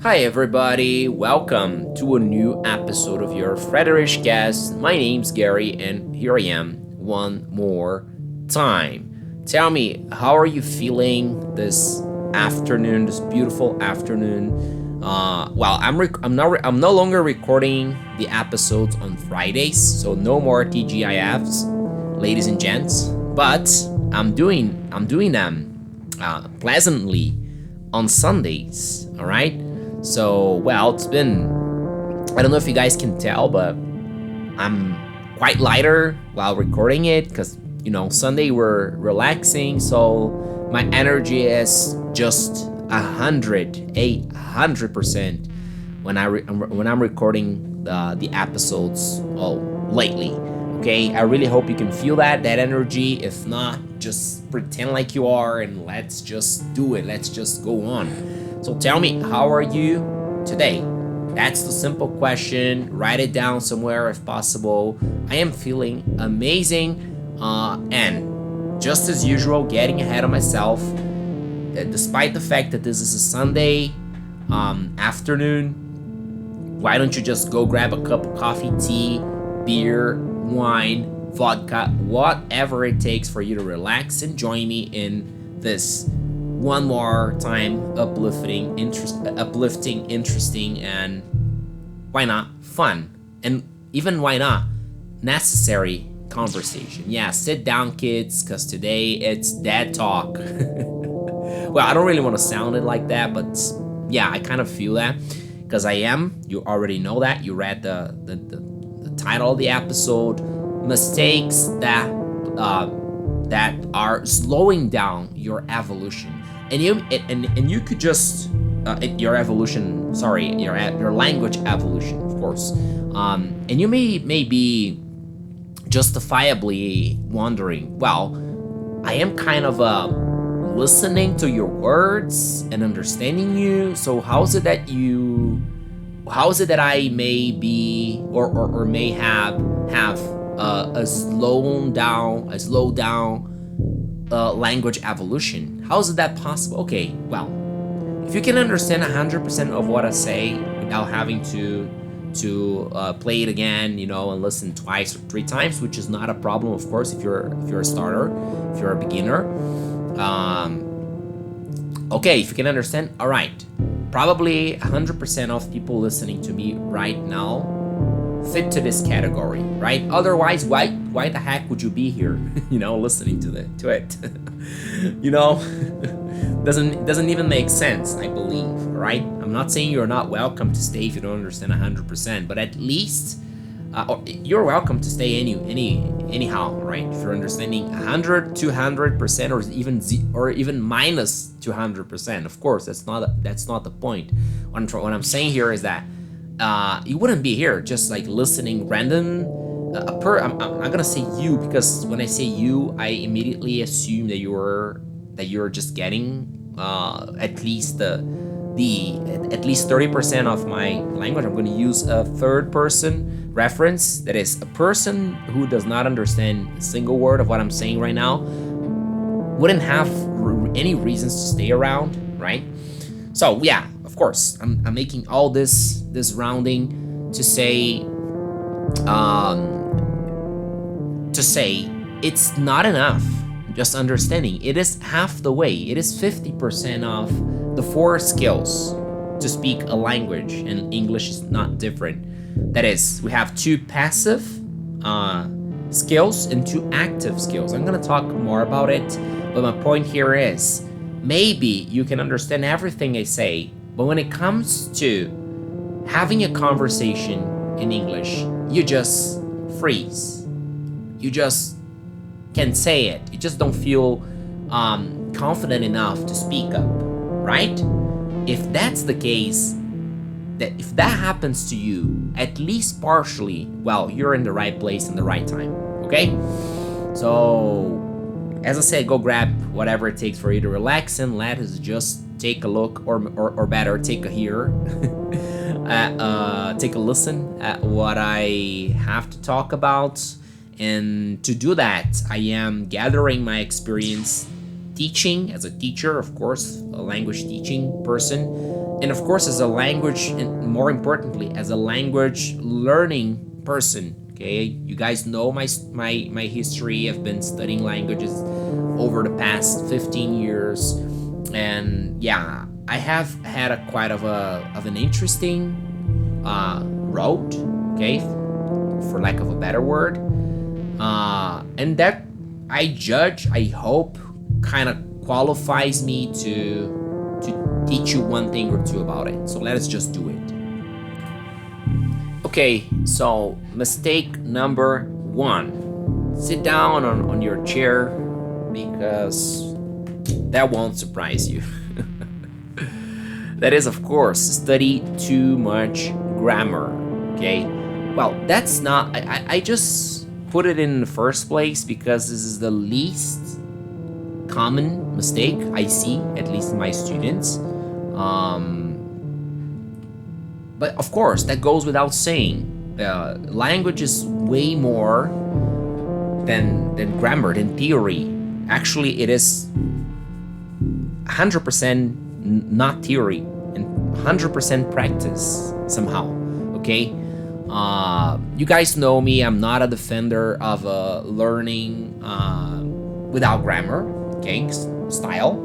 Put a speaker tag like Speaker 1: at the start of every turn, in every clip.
Speaker 1: Hi, everybody. Welcome to a new episode of your Frederish Guest. My name's Gary, and here I am one more time. Tell me, how are you feeling this afternoon, this beautiful afternoon? I'm no longer recording the episodes on Fridays, so no more TGIFs, ladies and gents. But I'm doing them pleasantly on Sundays. All right. So, it's been, I don't know if you guys can tell, but I'm quite lighter while recording it because, Sunday we're relaxing. So, my energy is just 100% when I'm recording the episodes lately. Okay, I really hope you can feel that energy. If not, just pretend like you are and let's just do it. Let's just go on. So tell me, how are you today? That's the simple question. Write it down somewhere if possible. I am feeling amazing, and just as usual, getting ahead of myself. Despite the fact that this is a Sunday afternoon, why don't you just go grab a cup of coffee, tea, beer, wine, vodka, whatever it takes for you to relax and join me in this one more time uplifting, interesting, and why not fun, and even why not necessary conversation. Yeah, sit down, kids, because today it's dad talk. I don't really want to sound it like that, but yeah, I kind of feel that because I am. You already know that. You read the title of the episode. Mistakes that are slowing down your evolution, and you could just your evolution. Sorry, your language evolution, of course. And you may be justifiably wondering, well, I am kind of listening to your words and understanding you. So how is it that I may be or may have a slowed down language evolution? How is that possible? Okay, well, if you can understand 100% of what I say without having to play it again, and listen twice or three times, which is not a problem, of course, if you're a starter, if you're a beginner. Okay, if you can understand, all right. Probably 100% of people listening to me right now fit to this category, right? Otherwise, why the heck would you be here, listening to it? doesn't even make sense, I believe, right? I'm not saying you're not welcome to stay if you don't understand 100%, but at least you're welcome to stay anyhow, right? If you're understanding 200%, or even minus 200%, of course, that's not the point. What I'm saying here is that you wouldn't be here just like listening random. I'm not gonna say you, because when I say you, I immediately assume that you're just getting at least at least 30% of my language. I'm going to use a third person reference, that is a person who does not understand a single word of what I'm saying right now wouldn't have any reasons to stay around, right? So yeah, of course, I'm making all this rounding to say it's not enough just understanding. It is half the way. It is 50% of the 4 skills to speak a language, and English is not different. That is, we have 2 passive skills and 2 active skills. I'm gonna talk more about it, but my point here is, maybe you can understand everything I say, but when it comes to having a conversation in English, you just freeze. You just can't say it. You just don't feel confident enough to speak up, right? If that's the case, if that happens to you, at least partially, well, you're in the right place in the right time, okay? So, as I said, go grab whatever it takes for you to relax, and let us just take a look, or better, take a hear, take a listen at what I have to talk about. And to do that, I am gathering my experience teaching, as a teacher, of course, a language teaching person, and of course as a language, and more importantly, as a language learning person. Okay, you guys know my history. I've been studying languages over the past 15 years, and yeah, I have had a quite of an interesting road. Okay, for lack of a better word, and that I hope, kind of qualifies me to teach you one thing or two about it. So let us just do it. Okay, so mistake number one. Sit down on your chair, because that won't surprise you. That is, of course, study too much grammar. Okay, well, that's not, I just put it in the first place because this is the least common mistake I see, at least in my students. But of course, that goes without saying. Language is way more than grammar, than theory. Actually, it is 100% not theory and 100% practice somehow. Okay, you guys know me. I'm not a defender of learning without grammar. Okay, style.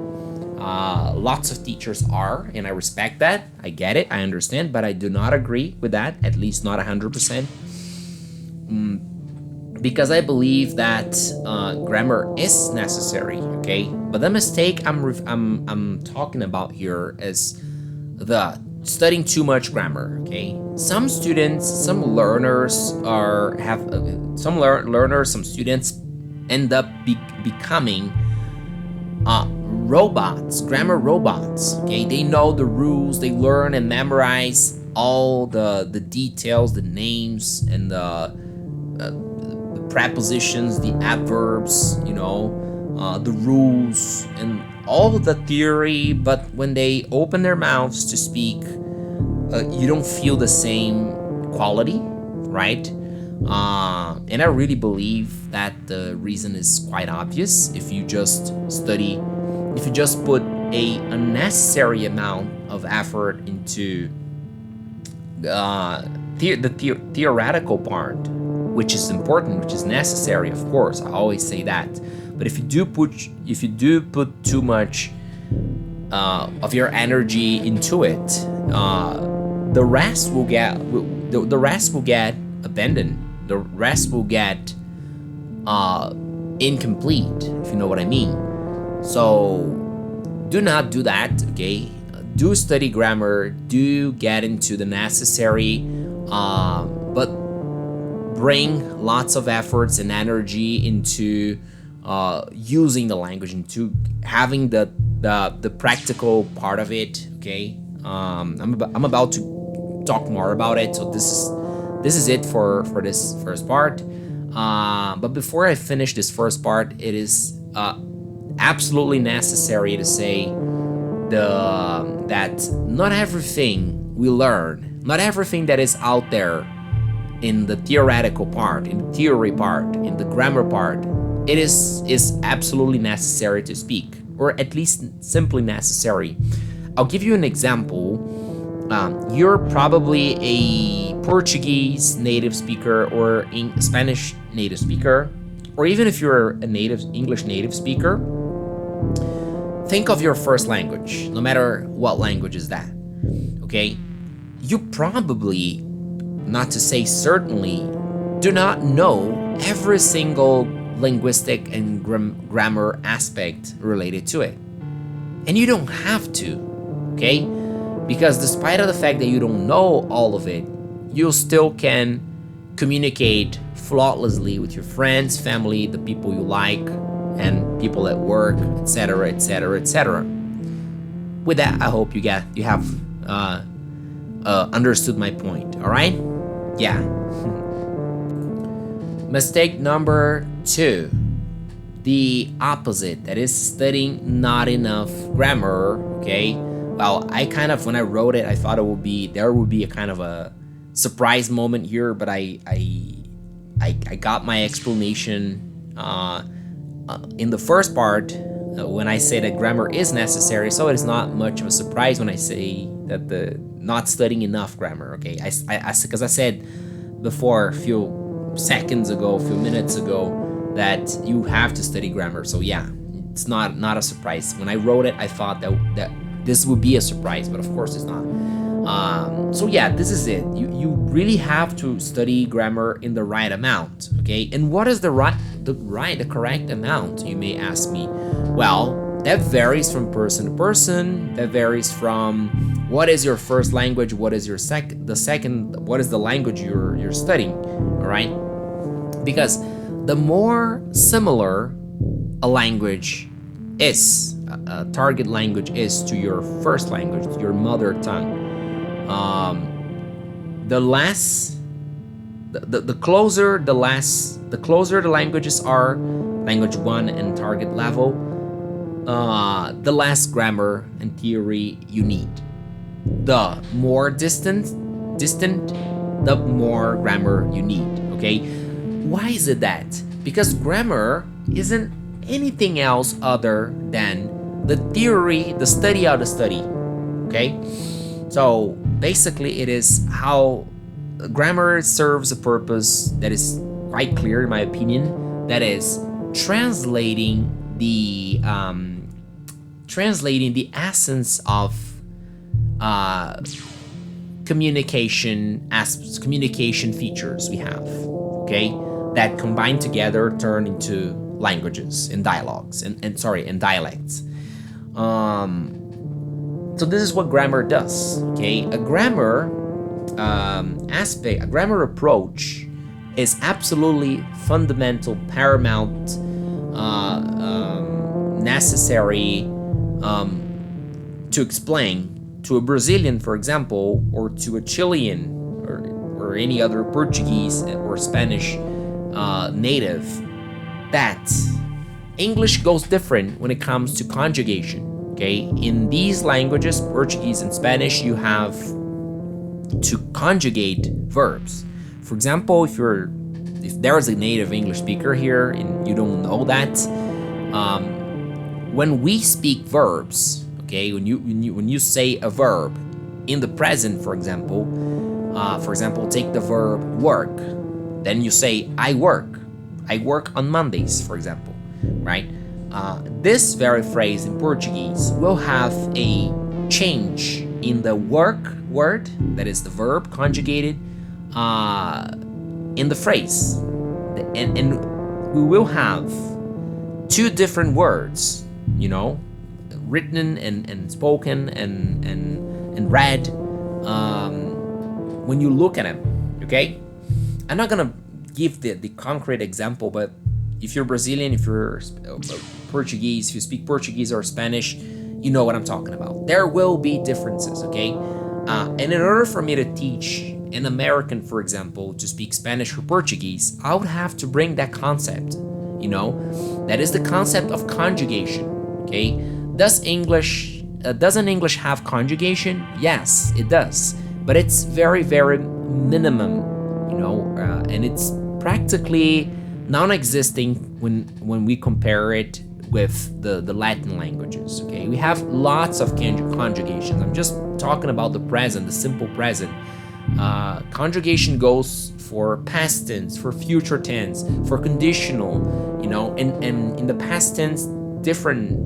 Speaker 1: Lots of teachers are, and I respect that. I get it, I understand, but I do not agree with that, at least not 100%. Because I believe that grammar is necessary, okay? But the mistake I'm talking about here is the studying too much grammar, okay? Some students, some learners some students end up becoming robots, grammar robots. Okay, they know the rules, they learn and memorize all the details, the names, and the prepositions, the adverbs, the rules, and all the theory. But when they open their mouths to speak, you don't feel the same quality, right? And I really believe that the reason is quite obvious. If you just put a unnecessary amount of effort into the theoretical part, which is important, which is necessary, of course, I always say that. But if you do put too much of your energy into it, the rest will get abandoned. The rest will get incomplete, if you know what I mean. So do not do that, okay? Do study grammar, do get into the necessary, but bring lots of efforts and energy into using the language, into having the practical part of it, okay? I'm about to talk more about it, so this is it for this first part. But before I finish this first part, it is absolutely necessary to say that not everything we learn, not everything that is out there in the theoretical part, in the theory part, in the grammar part, it is absolutely necessary to speak, or at least simply necessary. I'll give you an example. You're probably a Portuguese native speaker or a Spanish native speaker, or even if you're a English native speaker, think of your first language, no matter what language is that, okay? You probably, not to say certainly, do not know every single linguistic and grammar aspect related to it. And you don't have to, okay? Because despite of the fact that you don't know all of it, you still can communicate flawlessly with your friends, family, the people you like, and people at work, etc., etc., etc. With that, I hope you have understood my point. All right? Yeah. Mistake number 2, the opposite. That is studying not enough grammar. Okay. Well, when I wrote it, I thought there would be a kind of a surprise moment here, but I got my explanation in the first part when I say that grammar is necessary, so it is not much of a surprise when I say that the not studying enough grammar. Okay, because I said before a few seconds ago, a few minutes ago, that you have to study grammar. So yeah, it's not a surprise. When I wrote it, I thought that this would be a surprise, but of course it's not. So yeah, this is it. You really have to study grammar in the right amount. Okay, and what is the correct amount, you may ask me? Well, that varies from person to person. That varies from what is your first language, what is your second, what is the language you're studying. All right, because the more similar a language is, a target language is to your first language, to your mother tongue, the closer the languages are, language 1 and target level, the less grammar and theory you need. The more distant, the more grammar you need. Okay, why is it that? Because grammar isn't anything else other than the theory, the study of the study. Okay, so basically it is how grammar serves a purpose that is quite clear in my opinion, that is translating the essence of communication features we have, okay, that combined together turn into languages and dialogues and dialects. So this is what grammar does. Okay, a grammar approach is absolutely fundamental, paramount, necessary to explain to a Brazilian, for example, or to a Chilean or any other Portuguese or Spanish native, that English goes different when it comes to conjugation. Okay, in these languages, Portuguese and Spanish, you have to conjugate verbs. For example, if there is a native English speaker here and you don't know that, when we speak verbs, okay, when you say a verb in the present, for example, take the verb work, then you say I work on Mondays, for example, right? This very phrase in Portuguese will have a change in the work word, that is the verb conjugated, in the phrase, and we will have two different words, written and spoken and read, when you look at them. Okay, I'm not gonna give the concrete example, but if you're Brazilian, if you're Portuguese, if you speak Portuguese or Spanish, you know what I'm talking about. There will be differences, okay? And in order for me to teach an American, for example, to speak Spanish or Portuguese, I would have to bring that concept, that is the concept of conjugation, okay? Doesn't English have conjugation? Yes, it does, but it's very, very minimum, and it's practically non-existing when we compare it with the Latin languages. Okay, we have lots of conjugations. I'm just talking about the present, the simple present. Conjugation goes for past tense, for future tense, for conditional, and in the past tense, different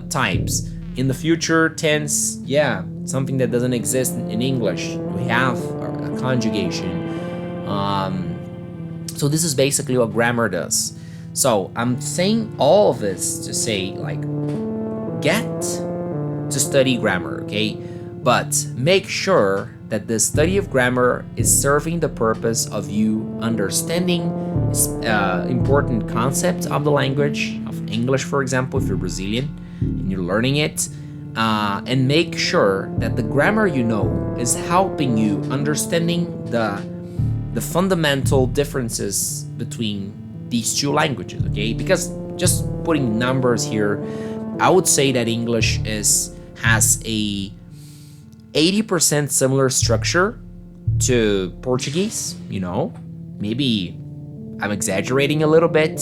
Speaker 1: types. In the future tense, yeah, something that doesn't exist in English, we have a conjugation. So this is basically what grammar does. So I'm saying all of this to say, get to study grammar, okay? But make sure that the study of grammar is serving the purpose of you understanding important concepts of the language, of English, for example, if you're Brazilian and you're learning it, and make sure that the grammar is helping you understanding the fundamental differences between these two languages, okay? Because just putting numbers here, I would say that English has a 80% similar structure to Portuguese, Maybe I'm exaggerating a little bit,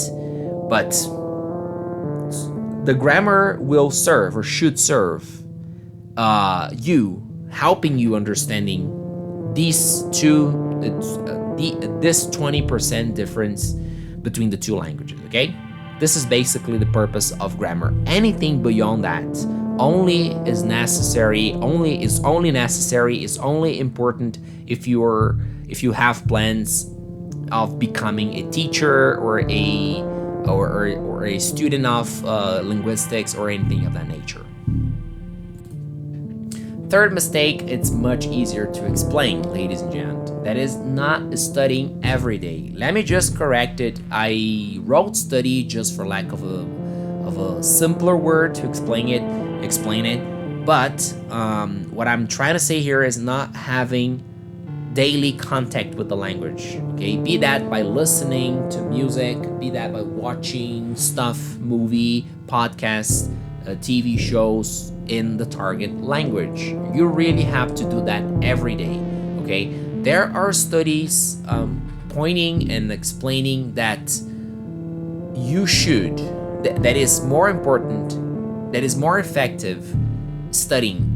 Speaker 1: but the grammar will serve or should serve you, helping you understanding these two, this 20% difference between the two languages. Okay, this is basically the purpose of grammar. Anything beyond that only is necessary. Is only important if you have plans of becoming a teacher or a student of linguistics or anything of that nature. Third mistake, it's much easier to explain, ladies and gentlemen. That is not studying every day. Let me just correct it. I wrote study just for lack of a simpler word to explain it. But what I'm trying to say here is not having daily contact with the language. Okay, be that by listening to music, be that by watching stuff, movie, podcasts, TV shows in the target language. You really have to do that every day. Okay, there are studies pointing and explaining that you should, that is more important, that is more effective studying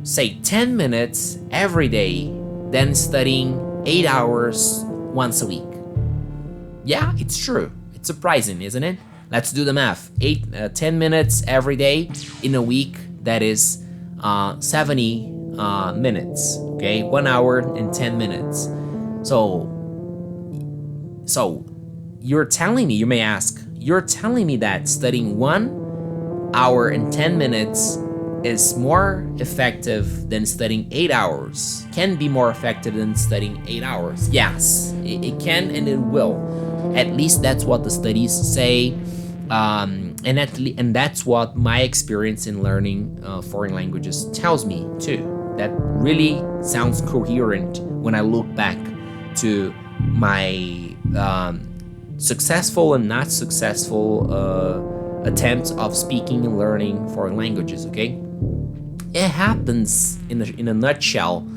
Speaker 1: say 10 minutes every day than studying 8 hours once a week. Yeah, it's true. It's surprising, isn't it? Let's do the math. 10 minutes every day in a week, that is 70 minutes. Okay, 1 hour and 10 minutes. So you're telling me, you may ask, you're telling me that studying 1 hour and 10 minutes is more effective than studying 8 hours, can be more effective than studying 8 hours. Yes, it can and it will. At least that's what the studies say. And that's what my experience in learning foreign languages tells me too. That really sounds coherent when I look back to my successful and not successful attempts of speaking and learning foreign languages. Okay, it happens in a nutshell.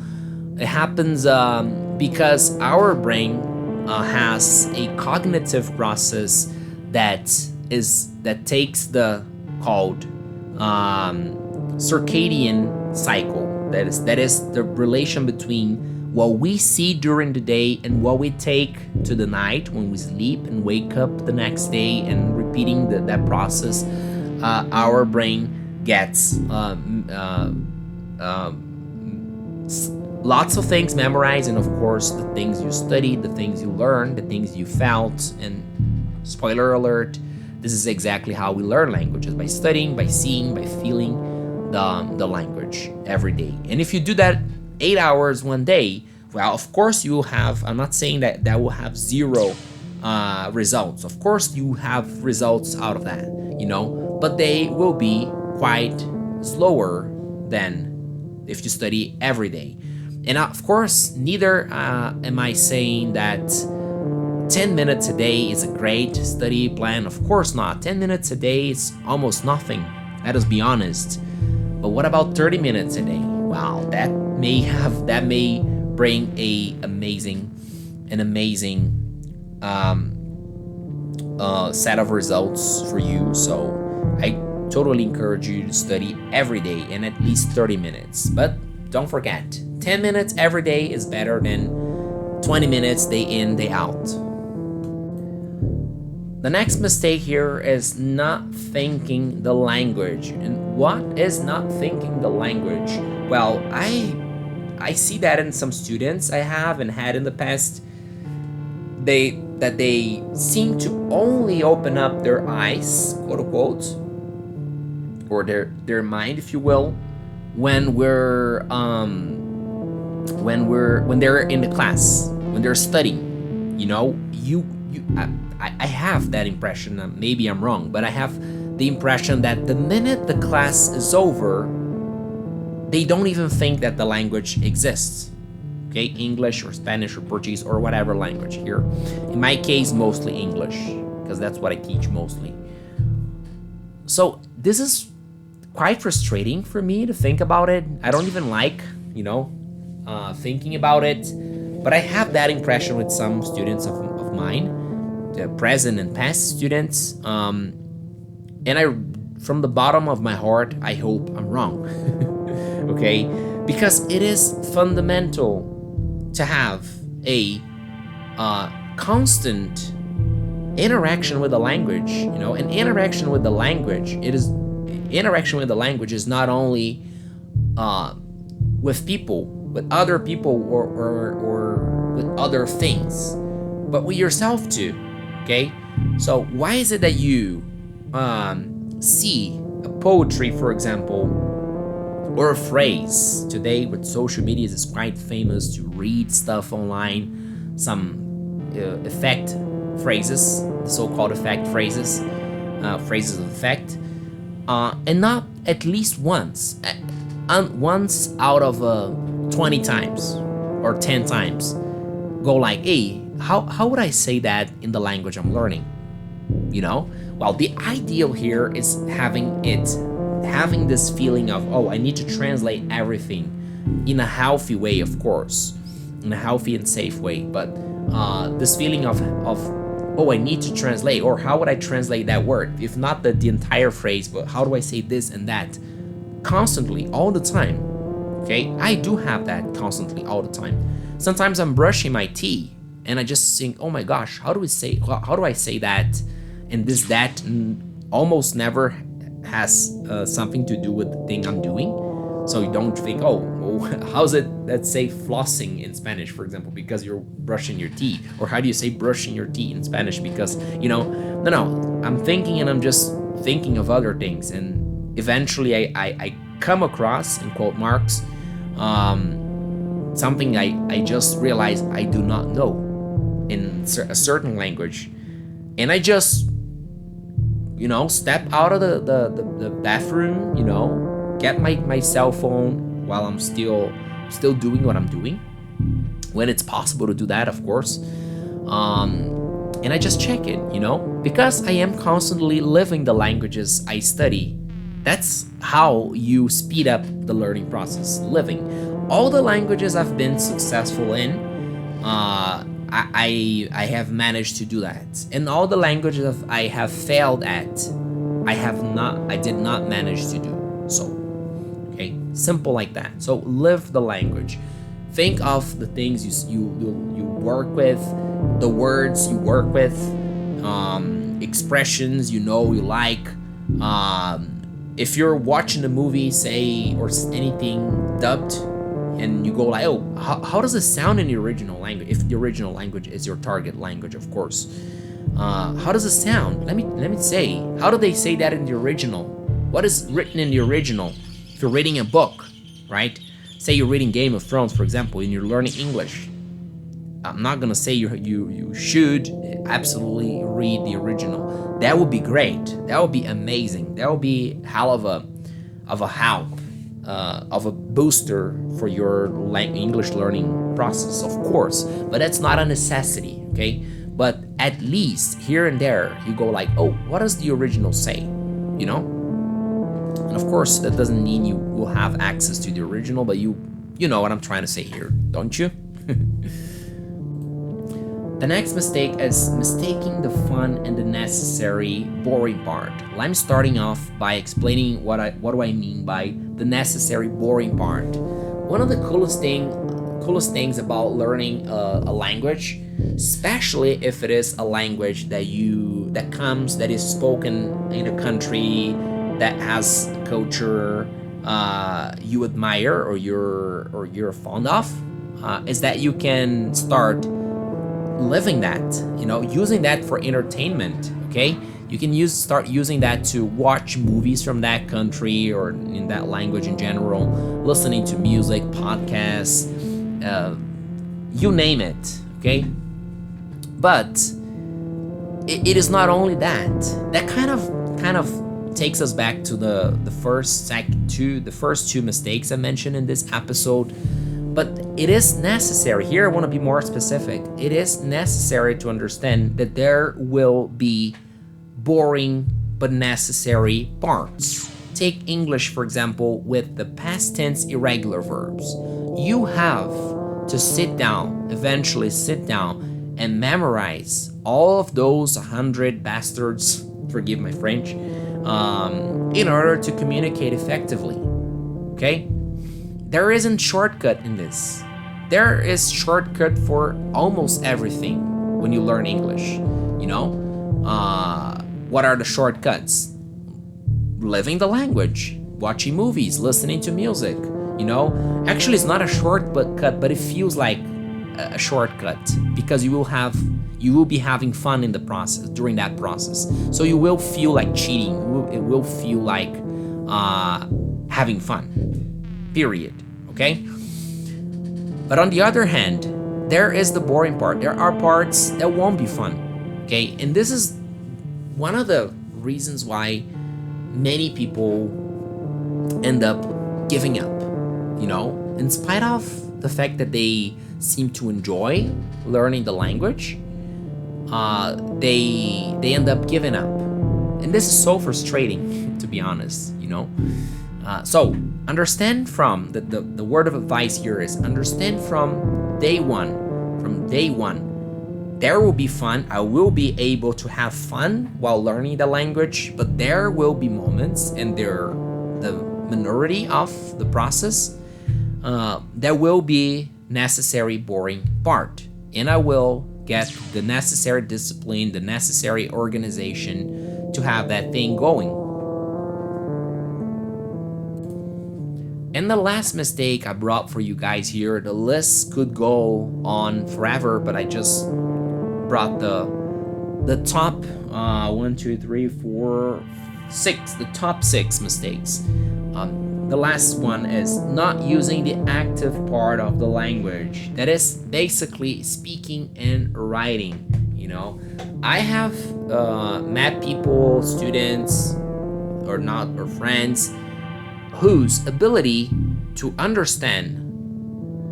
Speaker 1: It happens because our brain has a cognitive process that takes the called circadian cycle. That is the relation between what we see during the day and what we take to the night when we sleep and wake up the next day, and repeating that process. Our brain gets lots of things memorized, and of course the things you studied, the things you learned, the things you felt. And spoiler alert, this is exactly how we learn languages: by studying, by seeing, by feeling the language every day. And if you do that 8 hours one day, well, of course you have, I'm not saying that will have zero results. Of course you have results out of that, but they will be quite slower than if you study every day. And of course, neither am I saying that 10 minutes a day is a great study plan. Of course not. 10 minutes a day is almost nothing. Let us be honest. But what about 30 minutes a day? Wow, that may bring an amazing set of results for you. So I totally encourage you to study every day and at least 30 minutes. But don't forget, 10 minutes every day is better than 20 minutes day in, day out. The next mistake here is not thinking the language. And what is not thinking the language? Well, I see that in some students I have and had in the past. They seem to only open up their eyes, quote unquote, or their mind, if you will, when they're in the class, when they're studying. I have that impression. Maybe I'm wrong, but I have the impression that the minute the class is over, they don't even think that the language exists. Okay, English or Spanish or Portuguese or whatever language here. In my case, mostly English, because that's what I teach mostly. So this is quite frustrating for me to think about it. I don't even like, thinking about it. But I have that impression with some students of mine, the present and past students. And from the bottom of my heart, I hope I'm wrong. Okay? Because it is fundamental to have a constant interaction with the language. And interaction with the language is not only with people, with other people, or with other things, but with yourself too. Okay? So why is it that you see a poetry, for example, or a phrase? Today with social media, it's quite famous to read stuff online, some effect phrases, so-called effect phrases, phrases of effect, and not at least once out of 20 times or 10 times go like, hey, how would I say that in the language I'm learning? Well, the ideal here is having this feeling of, oh, I need to translate everything in a healthy way, of course, in a healthy and safe way. But this feeling of oh, I need to translate, or how would I translate that word? If not the entire phrase, but how do I say this and that? Constantly, all the time. Okay, I do have that constantly, all the time. Sometimes I'm brushing my teeth and I just think, oh my gosh, how do I say that? And that almost never has something to do with the thing I'm doing. So you don't think, oh, how's it, let's say, flossing in Spanish, for example, because you're brushing your teeth? Or how do you say brushing your teeth in Spanish? Because, no, I'm thinking, and I'm just thinking of other things. And eventually I come across, in quote marks, something I just realized I do not know in a certain language. And I just, step out of the bathroom, get my cell phone while I'm still doing what I'm doing, when it's possible to do that, of course, and I just check it, because I am constantly living the languages I study. That's how you speed up the learning process, living. All the languages I've been successful in, I have managed to do that. And all the languages I have failed at, I did not manage to do so. Okay, simple like that. So live the language. Think of the things you work with, the words you work with, expressions you like. If you're watching a movie, say, or anything dubbed, and you go like, oh, how does it sound in the original language? If the original language is your target language, of course. How does it sound? Let me say, how do they say that in the original? What is written in the original? If you're reading a book, right? Say you're reading Game of Thrones, for example, and you're learning English. I'm not gonna say you should absolutely read the original. That would be great. That would be amazing. That would be hell of a help, of a booster for your English learning process, of course. But that's not a necessity, okay? But at least here and there, you go like, oh, what does the original say? And of course, that doesn't mean you will have access to the original, but you know what I'm trying to say here, don't you? The next mistake is mistaking the fun and the necessary boring part. Well, I'm starting off by explaining what do I mean by the necessary boring part. One of the coolest things about learning a language, especially if it is a language that is spoken in a country that has a culture you admire or you're fond of, is that you can start living that, using that for entertainment. Okay, you can start using that to watch movies from that country or in that language in general, listening to music, podcasts, you name it. Okay, but it is not only that kind of takes us back to the first two mistakes I mentioned in this episode. But it is necessary, here I want to be more specific, it is necessary to understand that there will be boring but necessary parts. Take English, for example, with the past tense irregular verbs. You have to eventually sit down and memorize all of those 100 bastards, forgive my French, in order to communicate effectively. Okay? There isn't shortcut in this. There is shortcut for almost everything when you learn English. You know, what are the shortcuts? Living the language, watching movies, listening to music. You know, actually, it's not a shortcut, but it feels like a shortcut because you will be having fun in the process during that process. So you will feel like cheating. It will feel like having fun. Period. Okay. But on the other hand, there is the boring part. There are parts that won't be fun. Okay, and this is one of the reasons why many people end up giving up. You know, in spite of the fact that they seem to enjoy learning the language, they end up giving up, and this is so frustrating to be honest. You know, so understand from the word of advice here is understand from day one. From day one, there will be fun. I will be able to have fun while learning the language, but there will be moments, and they're the minority of the process. There will be necessary boring part, and I will get the necessary discipline, the necessary organization to have that thing going. And the last mistake I brought for you guys here, the list could go on forever, but I just brought the top 1, 2, 3, 4, 6, the top 6 mistakes. The last one is not using the active part of the language. That is basically speaking and writing. You know, I have met people, students, or not, or friends, whose ability to understand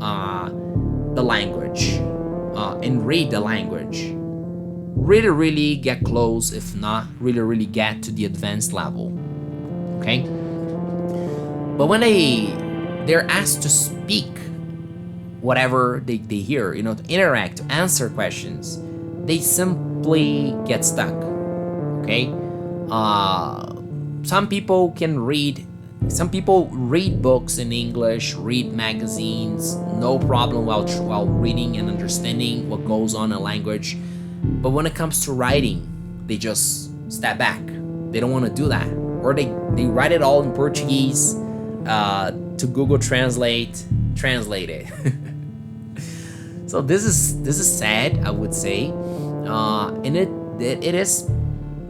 Speaker 1: the language and read the language really get close, if not really get to the advanced level. Okay, but when they're asked to speak whatever they hear, you know, to interact, to answer questions, they simply get stuck. Okay, some people read books in English, read magazines, no problem while reading and understanding what goes on in language. But when it comes to writing, they just step back. They don't want to do that. Or they write it all in Portuguese to Google Translate it. So this is sad, I would say. And it is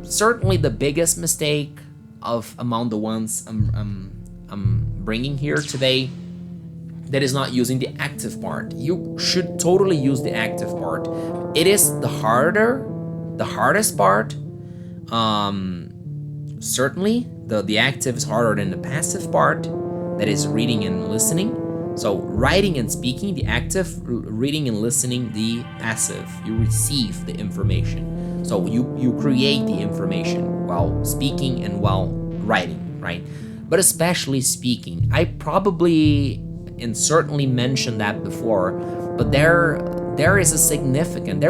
Speaker 1: certainly the biggest mistake among the ones I'm bringing here today, that is not using the active part. You should totally use the active part. It is the hardest part. Certainly the active is harder than the passive part, that is reading and listening. So writing and speaking, the active, reading and listening, the passive. You receive the information. So you create the information while speaking and while writing, right? But especially speaking. I probably and certainly mentioned that before, but there was a significant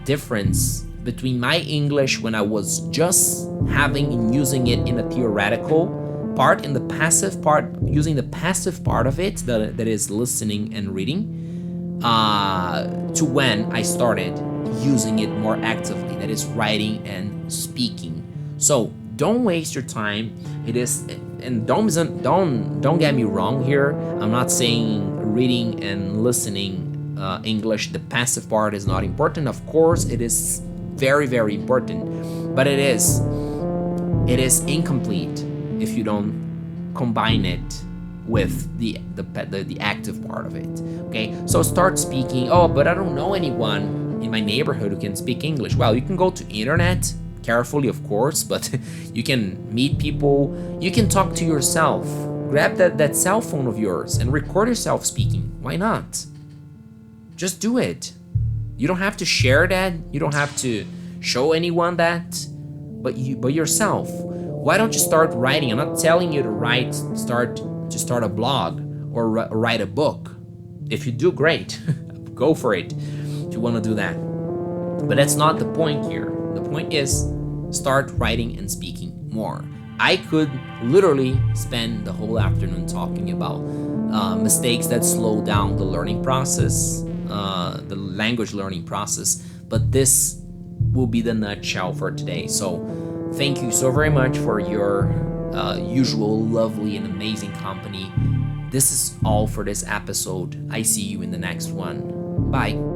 Speaker 1: difference between my English when I was just having and using it in a theoretical part, and the passive part, using the passive part of it, that is listening and reading, to when I started using it more actively, that is writing and speaking. So don't waste your time. It is, and don't get me wrong here. I'm not saying reading and listening English, the passive part, is not important. Of course, it is very, very important, but it is incomplete if you don't combine it with the active part of it. Okay, so start speaking. Oh, but I don't know anyone in my neighborhood who can speak English. Well, you can go to internet, carefully of course, but you can meet people. You can talk to yourself. Grab that cell phone of yours and record yourself speaking. Why not? Just do it. You don't have to share that. You don't have to show anyone that, but yourself. Why don't you start writing? I'm not telling you to start a blog or write a book. If you do, great. Go for it if you want to do that. But that's not the point here. The point is Start writing and speaking more. I could literally spend the whole afternoon talking about mistakes that slow down the learning process, the language learning process, but this will be the nutshell for today. So, thank you so very much for your usual lovely and amazing company. This is all for this episode. I see you in the next one. Bye.